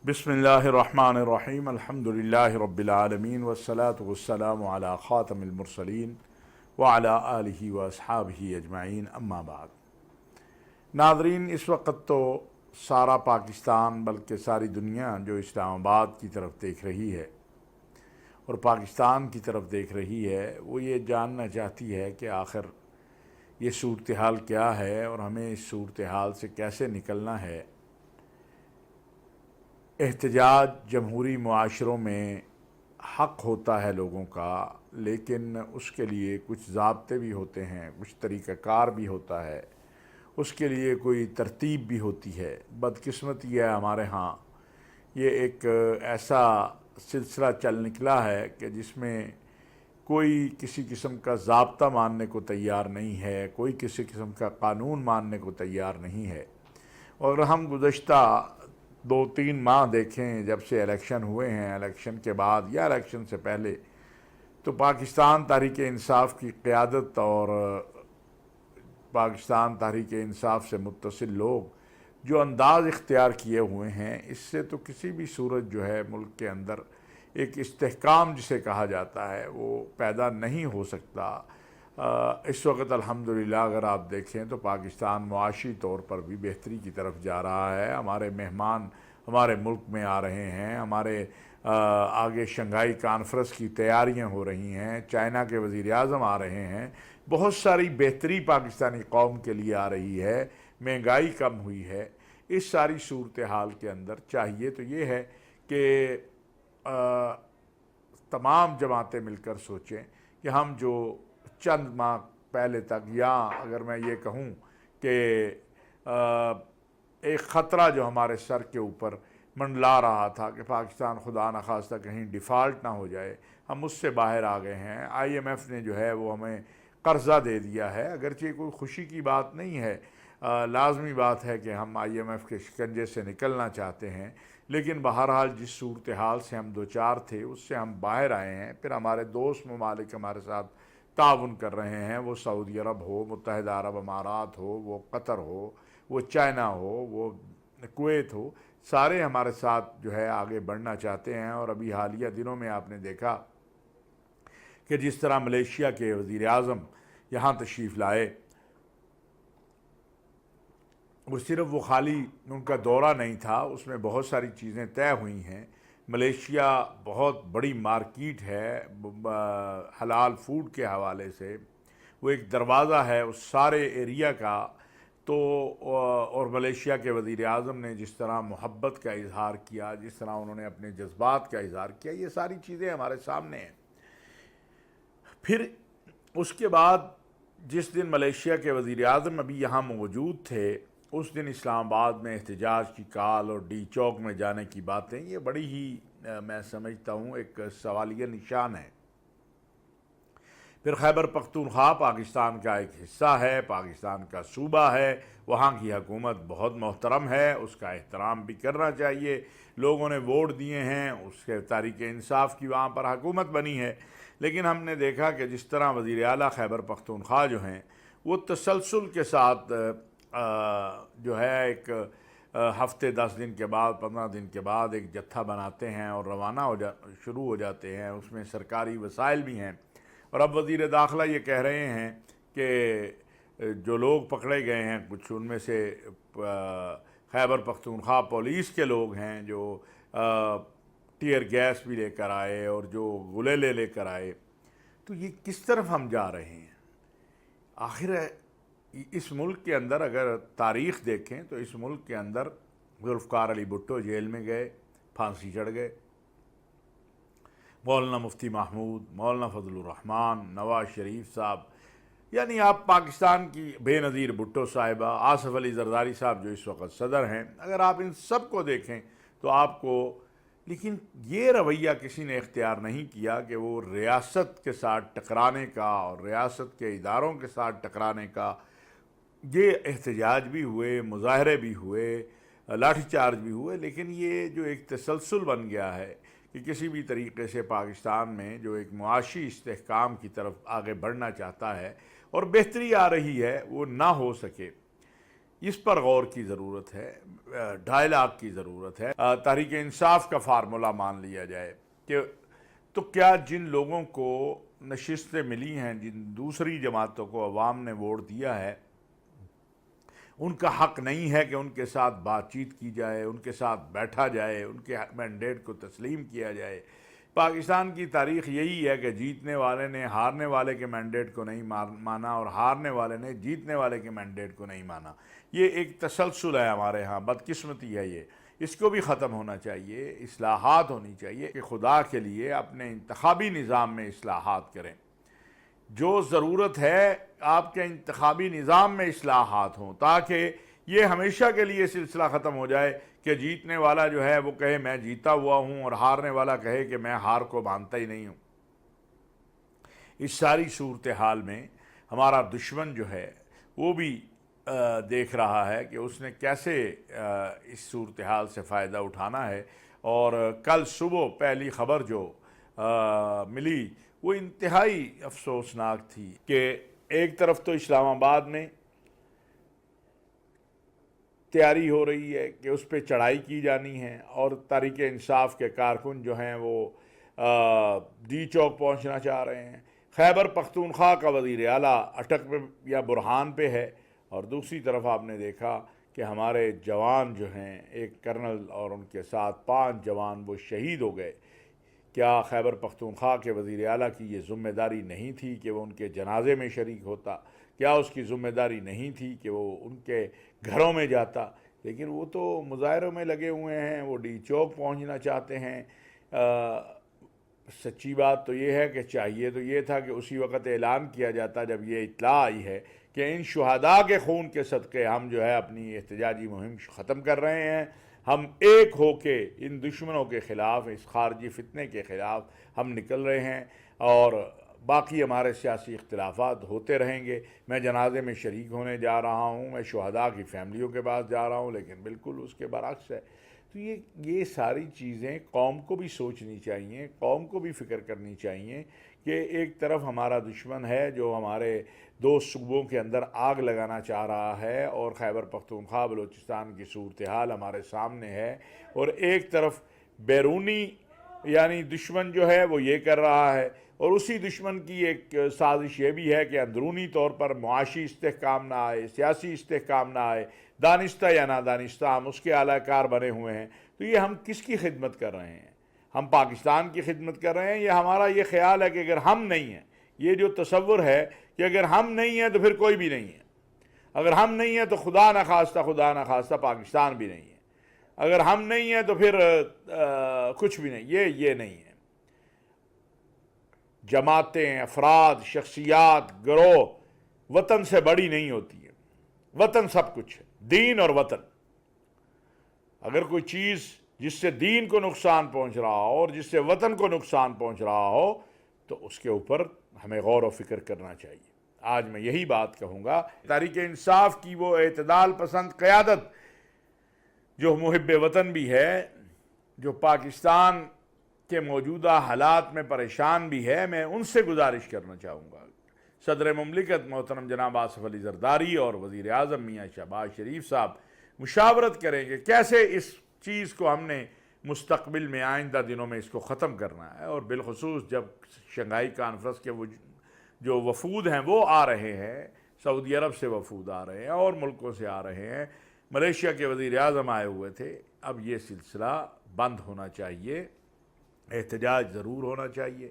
بسم اللہ الرحمن الرحیم الحمدللہ رب العالمین والصلاة والسلام علی خاتم المرسلین وعلی آلہ واصحابہ اجمعین اما بعد۔ ناظرین، اس وقت تو سارا پاکستان بلکہ ساری دنیا جو اسلام آباد کی طرف دیکھ رہی ہے اور پاکستان کی طرف دیکھ رہی ہے، وہ یہ جاننا چاہتی ہے کہ آخر یہ صورتحال کیا ہے اور ہمیں اس صورتحال سے کیسے نکلنا ہے۔ احتجاج جمہوری معاشروں میں حق ہوتا ہے لوگوں کا، لیکن اس کے لیے کچھ ضابطے بھی ہوتے ہیں، کچھ طریقہ کار بھی ہوتا ہے، اس کے لیے کوئی ترتیب بھی ہوتی ہے۔ بدقسمتی ہے ہمارے ہاں یہ ایک ایسا سلسلہ چل نکلا ہے کہ جس میں کوئی کسی قسم کا ضابطہ ماننے کو تیار نہیں ہے، کوئی کسی قسم کا قانون ماننے کو تیار نہیں ہے۔ اور ہم گزشتہ 2-3 ماہ دیکھیں، جب سے الیکشن ہوئے ہیں، الیکشن کے بعد یا الیکشن سے پہلے، تو پاکستان تحریک انصاف کی قیادت اور پاکستان تحریک انصاف سے متصل لوگ جو انداز اختیار کیے ہوئے ہیں، اس سے تو کسی بھی صورت جو ہے ملک کے اندر ایک استحکام جسے کہا جاتا ہے وہ پیدا نہیں ہو سکتا۔ اس وقت الحمدللہ اگر آپ دیکھیں تو پاکستان معاشی طور پر بھی بہتری کی طرف جا رہا ہے۔ ہمارے مہمان ہمارے ملک میں آ رہے ہیں، ہمارے آگے شنگھائی کانفرنس کی تیاریاں ہو رہی ہیں، چائنا کے وزیر اعظم آ رہے ہیں، بہت ساری بہتری پاکستانی قوم کے لیے آ رہی ہے، مہنگائی کم ہوئی ہے۔ اس ساری صورتحال کے اندر چاہیے تو یہ ہے کہ تمام جماعتیں مل کر سوچیں کہ ہم جو چند ماہ پہلے تک، یا اگر میں یہ کہوں کہ ایک خطرہ جو ہمارے سر کے اوپر منڈلا رہا تھا کہ پاکستان خدا نخواستہ کہیں ڈیفالٹ نہ ہو جائے، ہم اس سے باہر آ گئے ہیں۔ آئی ایم ایف نے جو ہے وہ ہمیں قرضہ دے دیا ہے، اگرچہ کوئی خوشی کی بات نہیں ہے، لازمی بات ہے کہ ہم آئی ایم ایف کے شکنجے سے نکلنا چاہتے ہیں، لیکن بہرحال جس صورتحال سے ہم دوچار تھے اس سے ہم باہر آئے ہیں۔ پھر ہمارے دوست ممالک ہمارے ساتھ تعاون کر رہے ہیں، وہ سعودی عرب ہو، متحدہ عرب امارات ہو، وہ قطر ہو، وہ چائنا ہو، وہ کویت ہو، سارے ہمارے ساتھ جو ہے آگے بڑھنا چاہتے ہیں۔ اور ابھی حالیہ دنوں میں آپ نے دیکھا کہ جس طرح ملیشیا کے وزیر اعظم یہاں تشریف لائے، اور صرف وہ خالی ان کا دورہ نہیں تھا، اس میں بہت ساری چیزیں طے ہوئی ہیں۔ ملیشیا بہت بڑی مارکیٹ ہے حلال فوڈ کے حوالے سے، وہ ایک دروازہ ہے اس سارے ایریا کا۔ تو اور ملیشیا کے وزیر اعظم نے جس طرح محبت کا اظہار کیا، جس طرح انہوں نے اپنے جذبات کا اظہار کیا، یہ ساری چیزیں ہمارے سامنے ہیں۔ پھر اس کے بعد جس دن ملیشیا کے وزیر اعظم ابھی یہاں موجود تھے، اس دن اسلام آباد میں احتجاج کی کال اور ڈی چوک میں جانے کی باتیں، یہ بڑی ہی میں سمجھتا ہوں ایک سوالیہ نشان ہے۔ پھر خیبر پختونخوا پاکستان کا ایک حصہ ہے، پاکستان کا صوبہ ہے، وہاں کی حکومت بہت محترم ہے، اس کا احترام بھی کرنا چاہیے۔ لوگوں نے ووٹ دیے ہیں، اس کے تحریک انصاف کی وہاں پر حکومت بنی ہے، لیکن ہم نے دیکھا کہ جس طرح وزیر اعلیٰ خیبر پختونخوا جو ہیں وہ تسلسل کے ساتھ جو ہے ایک ہفتے 10 دن کے بعد 15 دن کے بعد ایک جتھا بناتے ہیں اور روانہ شروع ہو جاتے ہیں، اس میں سرکاری وسائل بھی ہیں۔ اور اب وزیر داخلہ یہ کہہ رہے ہیں کہ جو لوگ پکڑے گئے ہیں، کچھ ان میں سے خیبر پختونخوا پولیس کے لوگ ہیں جو ٹیئر گیس بھی لے کر آئے اور جو گلیلے لے کر آئے۔ تو یہ کس طرف ہم جا رہے ہیں؟ آخر اس ملک کے اندر اگر تاریخ دیکھیں تو اس ملک کے اندر ذوالفقار علی بھٹو جیل میں گئے، پھانسی چڑھ گئے، مولانا مفتی محمود، مولانا فضل الرحمان، نواز شریف صاحب، یعنی آپ پاکستان کی بے نظیر بھٹو صاحبہ، آصف علی زرداری صاحب جو اس وقت صدر ہیں، اگر آپ ان سب کو دیکھیں تو آپ کو، لیکن یہ رویہ کسی نے اختیار نہیں کیا کہ وہ ریاست کے ساتھ ٹکرانے کا اور ریاست کے اداروں کے ساتھ ٹکرانے کا۔ یہ احتجاج بھی ہوئے، مظاہرے بھی ہوئے، لاٹھی چارج بھی ہوئے، لیکن یہ جو ایک تسلسل بن گیا ہے کہ کسی بھی طریقے سے پاکستان میں جو ایک معاشی استحکام کی طرف آگے بڑھنا چاہتا ہے اور بہتری آ رہی ہے، وہ نہ ہو سکے۔ اس پر غور کی ضرورت ہے، ڈائلاگ کی ضرورت ہے، تحریک انصاف کا فارمولا مان لیا جائے کہ تو کیا جن لوگوں کو نشستیں ملی ہیں، جن دوسری جماعتوں کو عوام نے ووٹ دیا ہے، ان کا حق نہیں ہے کہ ان کے ساتھ بات چیت کی جائے، ان کے ساتھ بیٹھا جائے، ان کے مینڈیٹ کو تسلیم کیا جائے؟ پاکستان کی تاریخ یہی ہے کہ جیتنے والے نے ہارنے والے کے مینڈیٹ کو نہیں مانا، اور ہارنے والے نے جیتنے والے کے مینڈیٹ کو نہیں مانا۔ یہ ایک تسلسل ہے ہمارے ہاں، بدقسمتی ہے یہ، اس کو بھی ختم ہونا چاہیے، اصلاحات ہونی چاہیے کہ خدا کے لیے اپنے انتخابی نظام میں اصلاحات کریں۔ جو ضرورت ہے آپ کے انتخابی نظام میں اصلاحات ہوں، تاکہ یہ ہمیشہ کے لیے سلسلہ ختم ہو جائے کہ جیتنے والا جو ہے وہ کہے میں جیتا ہوا ہوں، اور ہارنے والا کہے کہ میں ہار کو مانتا ہی نہیں ہوں۔ اس ساری صورتحال میں ہمارا دشمن جو ہے وہ بھی دیکھ رہا ہے کہ اس نے کیسے اس صورتحال سے فائدہ اٹھانا ہے، اور کل صبح پہلی خبر جو ملی وہ انتہائی افسوسناک تھی کہ ایک طرف تو اسلام آباد میں تیاری ہو رہی ہے کہ اس پہ چڑھائی کی جانی ہے، اور تحریک انصاف کے کارکن جو ہیں وہ ڈی چوک پہنچنا چاہ رہے ہیں۔ خیبر پختونخوا کا وزیر اعلیٰ اٹک پہ یا برہان پہ ہے، اور دوسری طرف آپ نے دیکھا کہ ہمارے جوان جو ہیں، ایک کرنل اور ان کے ساتھ 5 جوان وہ شہید ہو گئے۔ کیا خیبر پختونخوا کے وزیر اعلیٰ کی یہ ذمہ داری نہیں تھی کہ وہ ان کے جنازے میں شریک ہوتا؟ کیا اس کی ذمہ داری نہیں تھی کہ وہ ان کے گھروں میں جاتا؟ لیکن وہ تو مظاہروں میں لگے ہوئے ہیں، وہ ڈی چوک پہنچنا چاہتے ہیں۔ سچی بات تو یہ ہے کہ چاہیے تو یہ تھا کہ اسی وقت اعلان کیا جاتا جب یہ اطلاع آئی ہے کہ ان شہداء کے خون کے صدقے ہم جو ہے اپنی احتجاجی مہم ختم کر رہے ہیں، ہم ایک ہو کے ان دشمنوں کے خلاف، اس خارجی فتنے کے خلاف ہم نکل رہے ہیں، اور باقی ہمارے سیاسی اختلافات ہوتے رہیں گے۔ میں جنازے میں شریک ہونے جا رہا ہوں، میں شہداء کی فیملیوں کے پاس جا رہا ہوں، لیکن بالکل اس کے برعکس ہے۔ تو یہ ساری چیزیں قوم کو بھی سوچنی چاہیے، قوم کو بھی فکر کرنی چاہیے کہ ایک طرف ہمارا دشمن ہے جو ہمارے 2 صوبوں کے اندر آگ لگانا چاہ رہا ہے، اور خیبر پختونخوا بلوچستان کی صورتحال ہمارے سامنے ہے، اور ایک طرف بیرونی یعنی دشمن جو ہے وہ یہ کر رہا ہے، اور اسی دشمن کی ایک سازش یہ بھی ہے کہ اندرونی طور پر معاشی استحکام نہ آئے، سیاسی استحکام نہ آئے، دانستہ یا نادانستہ ہم اس کے اعلی کار بنے ہوئے ہیں۔ تو یہ ہم کس کی خدمت کر رہے ہیں؟ ہم پاکستان کی خدمت کر رہے ہیں، یا ہمارا یہ خیال ہے کہ اگر ہم نہیں ہیں، یہ جو تصور ہے کہ اگر ہم نہیں ہیں تو پھر کوئی بھی نہیں ہے، اگر ہم نہیں ہیں تو خدا نہ خواستہ پاکستان بھی نہیں ہے، اگر ہم نہیں ہیں تو پھر کچھ بھی نہیں، یہ نہیں ہے۔ جماعتیں، افراد، شخصیات، گروہ وطن سے بڑی نہیں ہوتی ہے۔ وطن سب کچھ ہے، دین اور وطن۔ اگر کوئی چیز جس سے دین کو نقصان پہنچ رہا ہو اور جس سے وطن کو نقصان پہنچ رہا ہو تو اس کے اوپر ہمیں غور و فکر کرنا چاہیے۔ آج میں یہی بات کہوں گا، تحریک انصاف کی وہ اعتدال پسند قیادت جو محب وطن بھی ہے، جو پاکستان کے موجودہ حالات میں پریشان بھی ہے، میں ان سے گزارش کرنا چاہوں گا، صدر مملکت محترم جناب آصف علی زرداری اور وزیر اعظم میاں شہباز شریف صاحب مشاورت کریں کہ کیسے اس چیز کو ہم نے مستقبل میں آئندہ دنوں میں اس کو ختم کرنا ہے، اور بالخصوص جب شنگھائی کانفرنس کے جو وفود ہیں وہ آ رہے ہیں، سعودی عرب سے وفود آ رہے ہیں اور ملکوں سے آ رہے ہیں، ملیشیا کے وزیر اعظم آئے ہوئے تھے، اب یہ سلسلہ بند ہونا چاہیے۔ احتجاج ضرور ہونا چاہیے،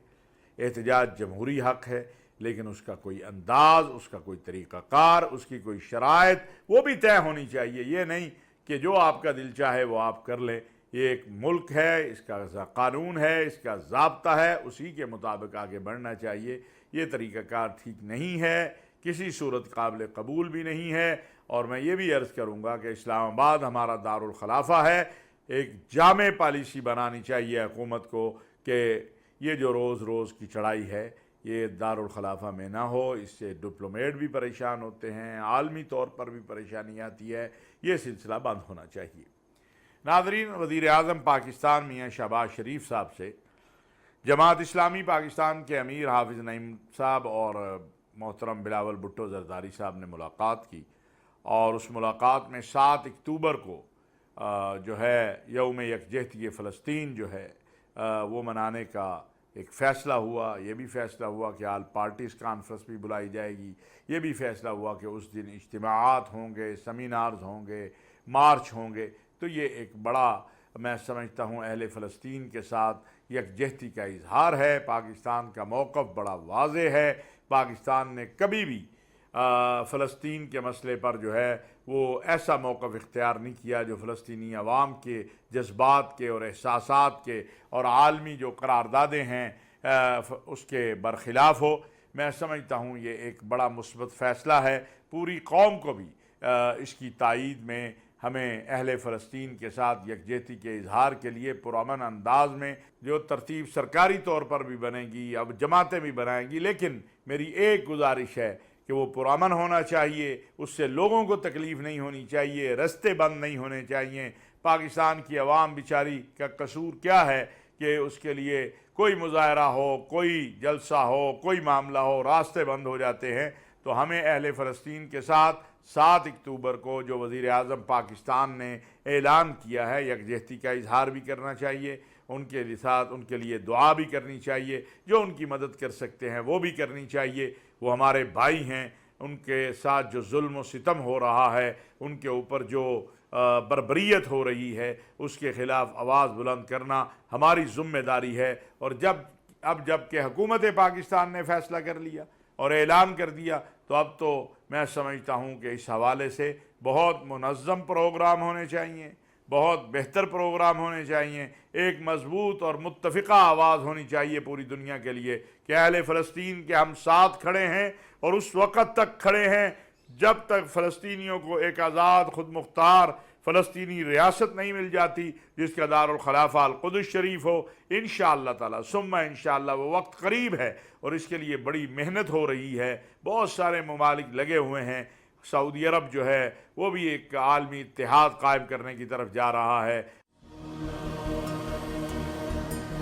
احتجاج جمہوری حق ہے، لیکن اس کا کوئی انداز، اس کا کوئی طریقہ کار، اس کی کوئی شرائط وہ بھی طے ہونی چاہیے۔ یہ نہیں کہ جو آپ کا دل چاہے وہ آپ کر لیں۔ یہ ایک ملک ہے، اس کا قانون ہے، اس کا ضابطہ ہے، اسی کے مطابق آگے بڑھنا چاہیے۔ یہ طریقہ کار ٹھیک نہیں ہے، کسی صورت قابل قبول بھی نہیں ہے، اور میں یہ بھی عرض کروں گا کہ اسلام آباد ہمارا دارالخلافہ ہے۔ ایک جامع پالیسی بنانی چاہیے حکومت کو کہ یہ جو روز روز کی چڑھائی ہے یہ دارالخلافہ میں نہ ہو، اس سے ڈپلومیٹ بھی پریشان ہوتے ہیں، عالمی طور پر بھی پریشانی آتی ہے، یہ سلسلہ بند ہونا چاہیے۔ ناظرین، وزیر اعظم پاکستان میاں شہباز شریف صاحب سے جماعت اسلامی پاکستان کے امیر حافظ نعیم صاحب اور محترم بلاول بھٹو زرداری صاحب نے ملاقات کی، اور اس ملاقات میں 7 اکتوبر کو جو ہے یوم یکجہتی فلسطین جو ہے وہ منانے کا ایک فیصلہ ہوا۔ یہ بھی فیصلہ ہوا کہ آل پارٹیز کانفرنس بھی بلائی جائے گی۔ یہ بھی فیصلہ ہوا کہ اس دن اجتماعات ہوں گے، سیمینارز ہوں گے، مارچ ہوں گے۔ تو یہ ایک بڑا، میں سمجھتا ہوں، اہل فلسطین کے ساتھ یکجہتی کا اظہار ہے۔ پاکستان کا موقف بڑا واضح ہے۔ پاکستان نے کبھی بھی فلسطین کے مسئلے پر جو ہے وہ ایسا موقف اختیار نہیں کیا جو فلسطینی عوام کے جذبات کے اور احساسات کے اور عالمی جو قراردادیں ہیں اس کے برخلاف ہو۔ میں سمجھتا ہوں یہ ایک بڑا مثبت فیصلہ ہے۔ پوری قوم کو بھی اس کی تائید میں ہمیں اہل فلسطین کے ساتھ یکجہتی کے اظہار کے لیے پرامن انداز میں جو ترتیب سرکاری طور پر بھی بنے گی، اب جماعتیں بھی بنائیں گی، لیکن میری ایک گزارش ہے کہ وہ پرامن ہونا چاہیے، اس سے لوگوں کو تکلیف نہیں ہونی چاہیے، رستے بند نہیں ہونے چاہیے۔ پاکستان کی عوام بیچاری کا قصور کیا ہے کہ اس کے لیے کوئی مظاہرہ ہو، کوئی جلسہ ہو، کوئی معاملہ ہو، راستے بند ہو جاتے ہیں۔ تو ہمیں اہل فلسطین کے ساتھ 7 اکتوبر کو جو وزیر اعظم پاکستان نے اعلان کیا ہے، یکجہتی کا اظہار بھی کرنا چاہیے، ان کے ساتھ ان کے لیے دعا بھی کرنی چاہیے، جو ان کی مدد کر سکتے ہیں وہ بھی کرنی چاہیے۔ وہ ہمارے بھائی ہیں، ان کے ساتھ جو ظلم و ستم ہو رہا ہے، ان کے اوپر جو بربریت ہو رہی ہے، اس کے خلاف آواز بلند کرنا ہماری ذمہ داری ہے۔ اور جب کہ حکومت پاکستان نے فیصلہ کر لیا اور اعلان کر دیا، تو اب تو میں سمجھتا ہوں کہ اس حوالے سے بہت منظم پروگرام ہونے چاہیے، بہت بہتر پروگرام ہونے چاہیے، ایک مضبوط اور متفقہ آواز ہونی چاہیے پوری دنیا کے لیے کہ اہل فلسطین کے ہم ساتھ کھڑے ہیں، اور اس وقت تک کھڑے ہیں جب تک فلسطینیوں کو ایک آزاد خود مختار فلسطینی ریاست نہیں مل جاتی جس کا دارالخلافہ القدس شریف ہو۔ انشاءاللہ تعالی ثم انشاءاللہ وہ وقت قریب ہے، اور اس کے لیے بڑی محنت ہو رہی ہے، بہت سارے ممالک لگے ہوئے ہیں۔ سعودی عرب جو ہے وہ بھی ایک عالمی اتحاد قائم کرنے کی طرف جا رہا ہے۔